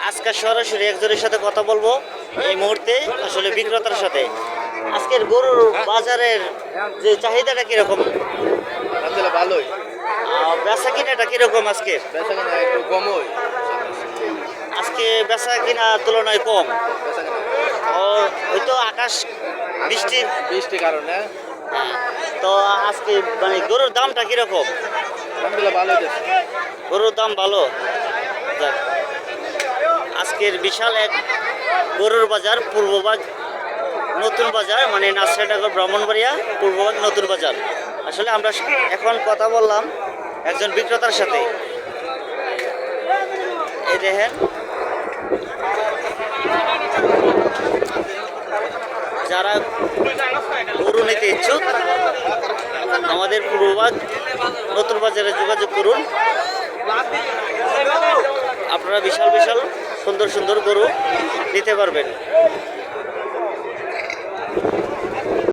আজকে সরাসরি একজনের সাথে কথা বলবো এই মুহূর্তে, আসলে বিক্রেতার সাথে। আজকের গরুর বাজারের যে চাহিদাটা কিরকম, আলহামদুলিল্লাহ ভালোই। বেচা কিনাটা কিরকম আজকে? বেচা কিনা একটু কমই। আজকে বেচা কিনা তুলনায় কম। বেচা কিনা ও হয়তো আকাশ বৃষ্টির বৃষ্টির কারণে হ্যাঁ, তো আজকে মানে গরুর দামটা কিরকম? আলহামদুলিল্লাহ ভালোই যাচ্ছে। গরুর দাম ভালো। যাক, আজকের বিশাল এক গরুর বাজার পূর্ববাগ নতুন বাজার, মানে নাসরানগর ব্রাহ্মণবাড়িয়া পূর্ববাগ নতুন বাজার। আসলে আমরা এখন কথা বললাম একজন বিক্রেতার সাথে। এই দেখেন, যারা গরু নিতে ইচ্ছুক আমাদের পূর্ববাগ নতুন বাজারে যোগাযোগ করুন। আপনারা বিশাল বিশাল সুন্দর সুন্দর গরু নিতে পারবেন।